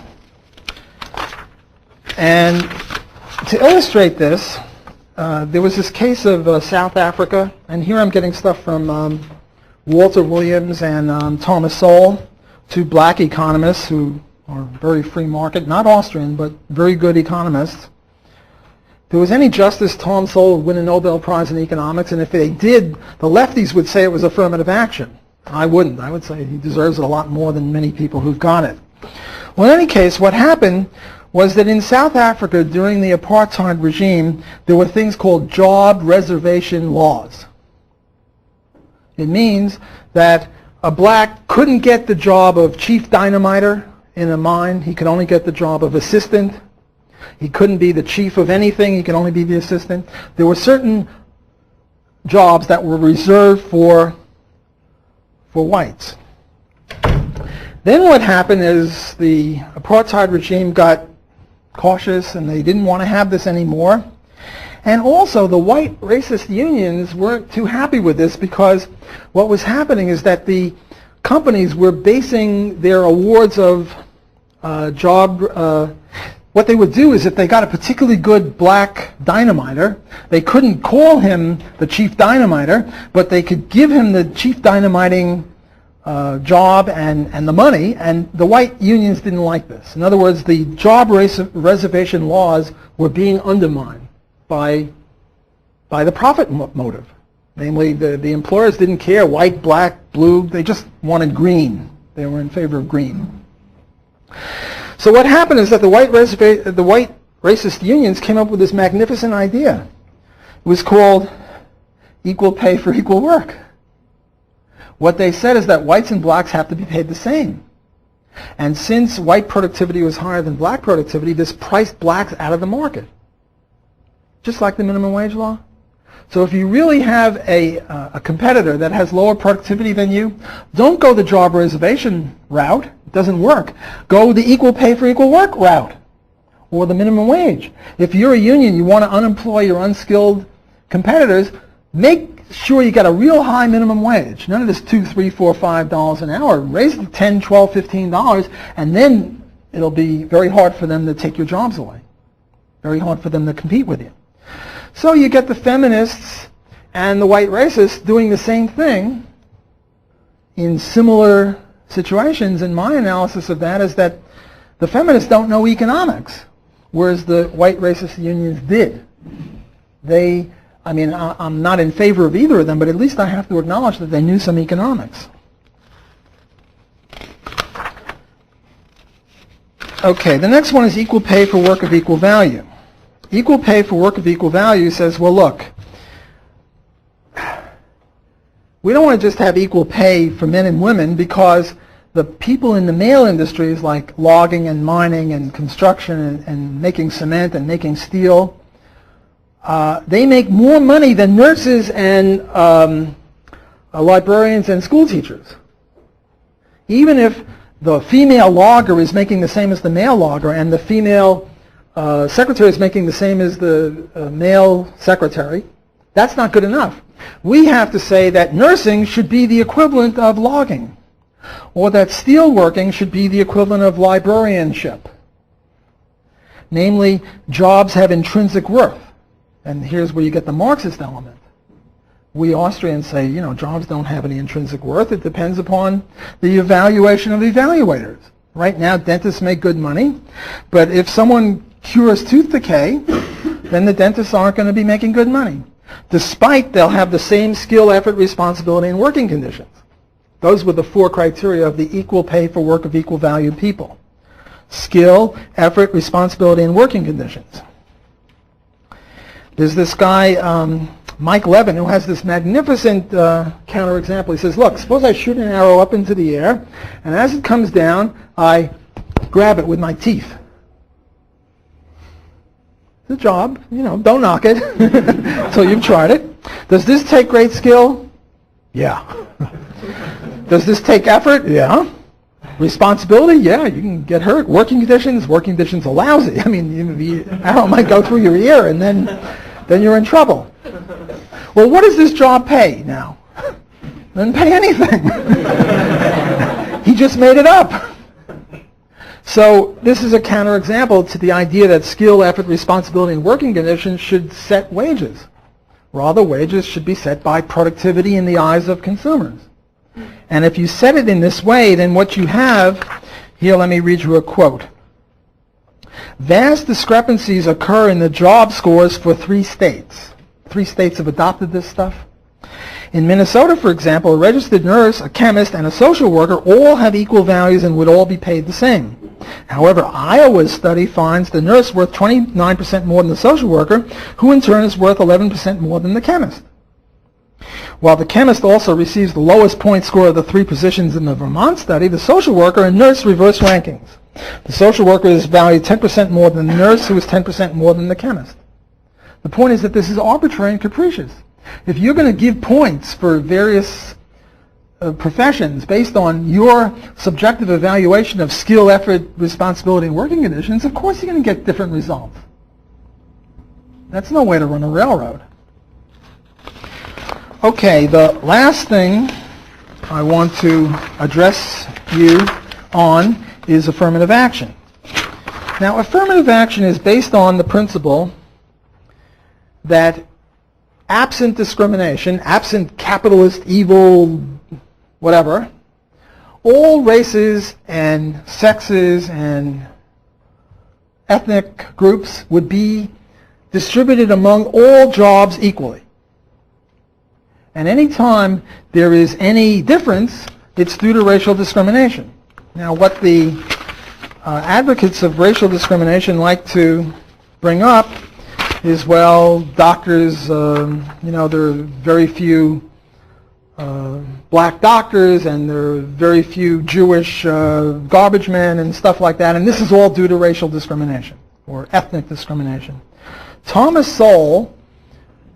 And to illustrate this, there was this case of South Africa, and here I'm getting stuff from Walter Williams and Thomas Sowell, two black economists who are very free market, not Austrian, but very good economists. If there was any justice, Tom Sowell would win a Nobel Prize in economics, and if they did, the lefties would say it was affirmative action. I wouldn't. I would say he deserves it a lot more than many people who've got it. Well, in any case, what happened was that in South Africa during the apartheid regime, there were things called job reservation laws. It means that a black couldn't get the job of chief dynamiter in a mine. He could only get the job of assistant. He couldn't be the chief of anything. He could only be the assistant. There were certain jobs that were reserved for whites. Then what happened is the apartheid regime got cautious and they didn't want to have this anymore. And also the white racist unions weren't too happy with this because what was happening is that the companies were basing their awards of what they would do is if they got a particularly good black dynamiter, they couldn't call him the chief dynamiter, but they could give him the chief dynamiting job and the money, and the white unions didn't like this. In other words, the job reservation laws were being undermined by the profit motive. Namely, the employers didn't care, white, black, blue, they just wanted green. They were in favor of green. So what happened is that the white racist unions came up with this magnificent idea. It was called equal pay for equal work. What they said is that whites and blacks have to be paid the same. And since white productivity was higher than black productivity, this priced blacks out of the market, just like the minimum wage law. So if you really have a competitor that has lower productivity than you, don't go the job reservation route. It doesn't work. Go the equal pay for equal work route, or the minimum wage. If you're a union, you want to unemploy your unskilled competitors, make sure you got a real high minimum wage. None of this $2, $3, $4, $5 an hour. Raise it to $10, $12, $15, and then it'll be very hard for them to take your jobs away. Very hard for them to compete with you. So you get the feminists and the white racists doing the same thing in similar situations. And my analysis of that is that the feminists don't know economics, whereas the white racist unions did. I mean, I'm not in favor of either of them, but at least I have to acknowledge that they knew some economics. Okay, the next one is equal pay for work of equal value. Equal pay for work of equal value says, well, look, we don't want to just have equal pay for men and women because the people in the male industries like logging and mining and construction and making cement and making steel, they make more money than nurses and librarians and school teachers. Even if the female logger is making the same as the male logger and the female secretary is making the same as the male secretary, that's not good enough. We have to say that nursing should be the equivalent of logging, or that steel working should be the equivalent of librarianship. Namely, jobs have intrinsic worth. And here's where you get the Marxist element. We Austrians say, you know, jobs don't have any intrinsic worth. It depends upon the evaluation of the evaluators. Right now, dentists make good money, but if someone cures tooth decay, then the dentists aren't going to be making good money, despite they'll have the same skill, effort, responsibility, and working conditions. Those were the four criteria of the equal pay for work of equal value people. Skill, effort, responsibility, and working conditions. There's this guy, Mike Levin, who has this magnificent counterexample. He says, look, suppose I shoot an arrow up into the air, and as it comes down, I grab it with my teeth. It's a job, you know, don't knock it until you've tried it. Does this take great skill? Yeah. Does this take effort? Yeah. Responsibility? Yeah, you can get hurt. Working conditions are lousy. I mean, the arrow might go through your ear and then you're in trouble. Well, what does this job pay now? Doesn't pay anything. He just made it up. So this is a counterexample to the idea that skill, effort, responsibility, and working conditions should set wages. Rather, wages should be set by productivity in the eyes of consumers. And if you set it in this way, then what you have, here let me read you a quote. Vast discrepancies occur in the job scores for 3 states. 3 states have adopted this stuff. In Minnesota, for example, a registered nurse, a chemist, and a social worker all have equal values and would all be paid the same. However, Iowa's study finds the nurse worth 29% more than the social worker, who in turn is worth 11% more than the chemist. While the chemist also receives the lowest point score of the 3 positions in the Vermont study, the social worker and nurse reverse rankings. The social worker is valued 10% more than the nurse, who is 10% more than the chemist. The point is that this is arbitrary and capricious. If you're going to give points for various professions based on your subjective evaluation of skill, effort, responsibility, and working conditions, of course you're going to get different results. That's no way to run a railroad. Okay, the last thing I want to address you on is affirmative action. Now, affirmative action is based on the principle that absent discrimination, absent capitalist evil, whatever, all races and sexes and ethnic groups would be distributed among all jobs equally. And any time there is any difference, it's due to racial discrimination. Now, what the advocates of racial discrimination like to bring up is, well, doctors, you know, there are very few black doctors, and there are very few Jewish garbage men and stuff like that, and this is all due to racial discrimination or ethnic discrimination. Thomas Sowell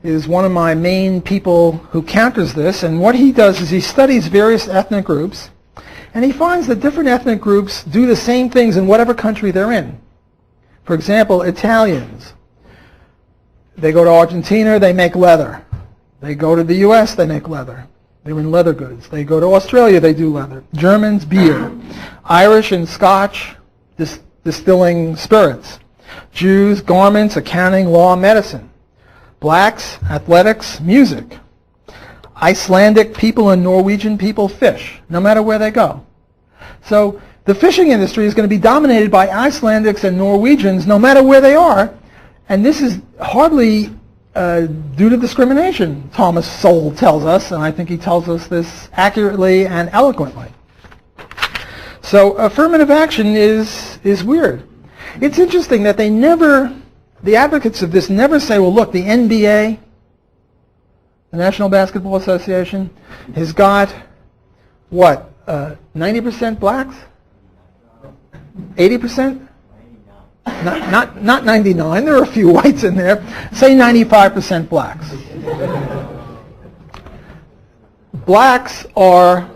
is one of my main people who counters this, and what he does is he studies various ethnic groups, and he finds that different ethnic groups do the same things in whatever country they're in. For example, Italians. They go to Argentina, they make leather. They go to the US, they make leather. They're in leather goods. They go to Australia, they do leather. Germans, beer. Irish and Scotch, distilling spirits. Jews, garments, accounting, law, medicine. Blacks, athletics, music. Icelandic people and Norwegian people fish, no matter where they go. So the fishing industry is going to be dominated by Icelandics and Norwegians, no matter where they are, and this is hardly due to discrimination, Thomas Sowell tells us, and I think he tells us this accurately and eloquently. So affirmative action is weird. It's interesting that the advocates of this never say, well, look, the NBA, the National Basketball Association, has got, what, 90% blacks? 80%? Not 99, there are a few whites in there. Say 95% blacks. Blacks are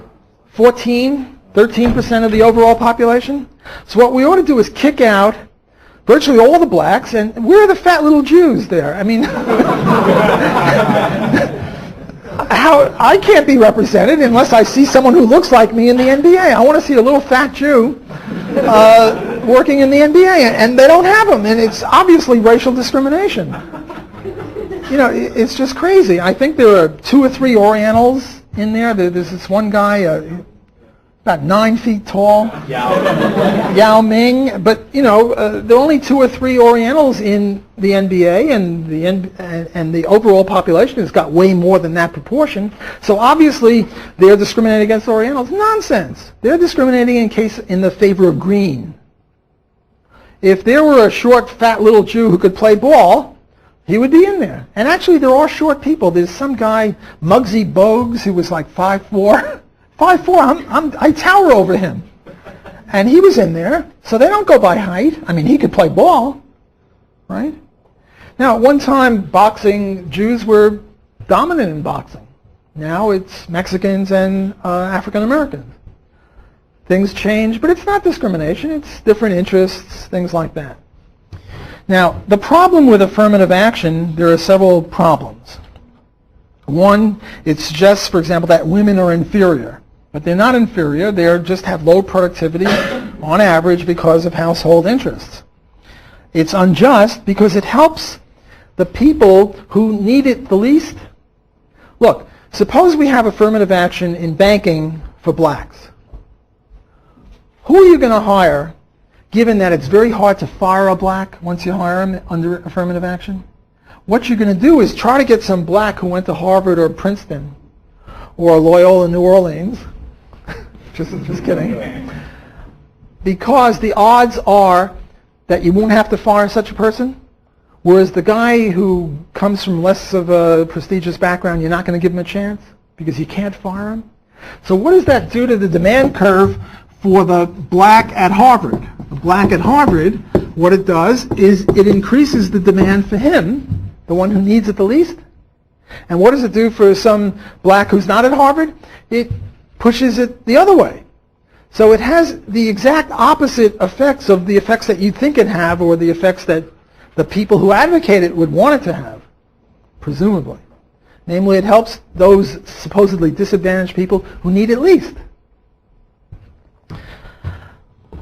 13% of the overall population. So what we ought to do is kick out virtually all the blacks, and where are the fat little Jews there? I mean, I can't be represented unless I see someone who looks like me in the NBA. I want to see a little fat Jew working in the NBA, and they don't have them, and it's obviously racial discrimination. You know, it's just crazy. I think there are 2 or 3 Orientals in there. There's this one guy, about 9 feet tall, Yao Ming, but you know, there are only 2 or 3 Orientals in the NBA, and the overall population has got way more than that proportion. So obviously, they're discriminating against Orientals. Nonsense. They're discriminating in the favor of green. If there were a short, fat little Jew who could play ball, he would be in there. And actually, there are short people. There's some guy, Muggsy Bogues, who was like 5'4". 5'4", I tower over him. And he was in there, so they don't go by height. I mean, he could play ball, right? Now, at one time, boxing, Jews were dominant in boxing. Now it's Mexicans and African Americans. Things change, but it's not discrimination. It's different interests, things like that. Now, the problem with affirmative action, there are several problems. One, it suggests, for example, that women are inferior. But they're not inferior. They just have low productivity on average because of household interests. It's unjust because it helps the people who need it the least. Look, suppose we have affirmative action in banking for blacks. Who are you going to hire, given that it's very hard to fire a black once you hire him under affirmative action? What you're going to do is try to get some black who went to Harvard or Princeton or Loyola New Orleans. just kidding. Because the odds are that you won't have to fire such a person, whereas the guy who comes from less of a prestigious background, you're not going to give him a chance because you can't fire him. So what does that do to the demand curve for the black at Harvard? The black at Harvard, what it does is it increases the demand for him, the one who needs it the least. And what does it do for some black who's not at Harvard? It pushes it the other way. So it has the exact opposite effects of the effects that you think it have, or the effects that the people who advocate it would want it to have, presumably. Namely, it helps those supposedly disadvantaged people who need it least.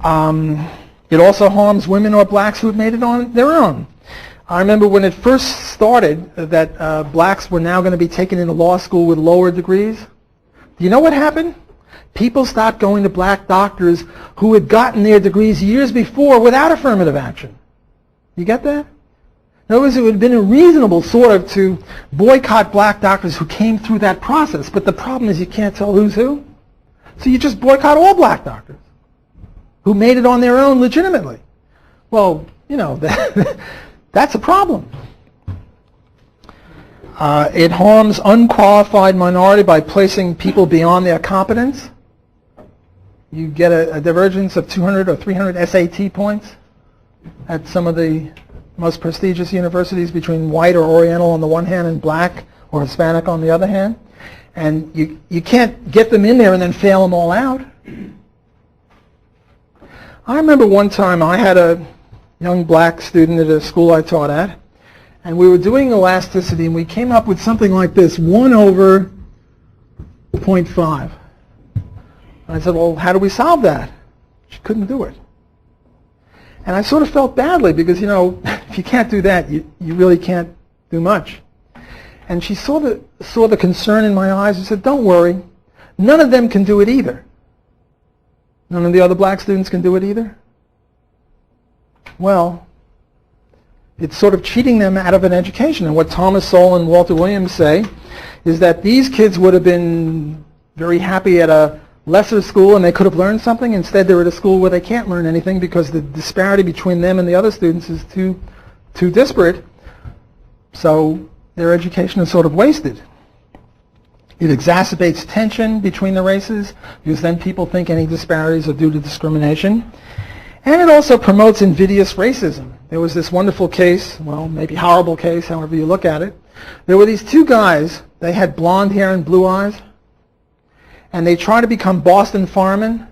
It also harms women or blacks who have made it on their own. I remember when it first started that blacks were now going to be taken into law school with lower degrees. Do you know what happened? People stopped going to black doctors who had gotten their degrees years before without affirmative action. You get that? In other words, it would have been reasonable sort of to boycott black doctors who came through that process, but the problem is you can't tell who's who. So you just boycott all black doctors who made it on their own legitimately. Well, you know, that's a problem. It harms unqualified minority by placing people beyond their competence. You get a divergence of 200 or 300 SAT points at some of the most prestigious universities between white or Oriental on the one hand and black or Hispanic on the other hand. And you can't get them in there and then fail them all out. I remember one time I had a young black student at a school I taught at, and we were doing elasticity, and we came up with something like this, 1 over 0.5. And I said, well, how do we solve that? She couldn't do it. And I sort of felt badly because, you know, if you can't do that, you really can't do much. And she saw the concern in my eyes and said, don't worry, none of them can do it either. None of the other black students can do it either? Well, it's sort of cheating them out of an education. And what Thomas Sowell and Walter Williams say is that these kids would have been very happy at a lesser school and they could have learned something. Instead, they're at a school where they can't learn anything because the disparity between them and the other students is too disparate. So their education is sort of wasted. It exacerbates tension between the races because then people think any disparities are due to discrimination. And it also promotes invidious racism. There was this wonderful case, well, maybe horrible case, however you look at it. There were these two guys. They had blonde hair and blue eyes. And they tried to become Boston firemen.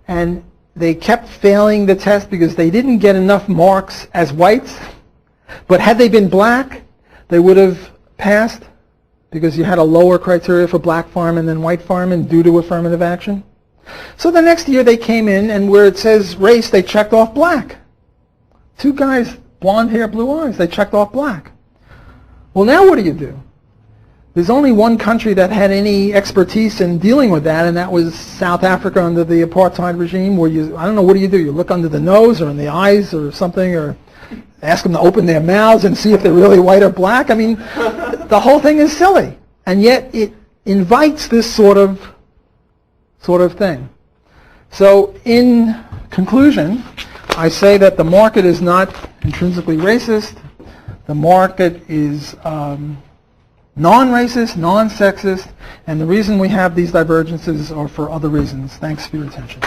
And they kept failing the test because they didn't get enough marks as whites. But had they been black, they would have passed because you had a lower criteria for black firemen than white firemen due to affirmative action. So the next year they came in, and where it says race, they checked off black. Two guys, blonde hair, blue eyes, they checked off black. Well, now what do? There's only one country that had any expertise in dealing with that, and that was South Africa under the apartheid regime, where I don't know, what do? You look under the nose or in the eyes or something, or ask them to open their mouths and see if they're really white or black. I mean, the whole thing is silly, and yet it invites this sort of thing. So in conclusion, I say that the market is not intrinsically racist. The market is non-racist, non-sexist, and the reason we have these divergences are for other reasons. Thanks for your attention.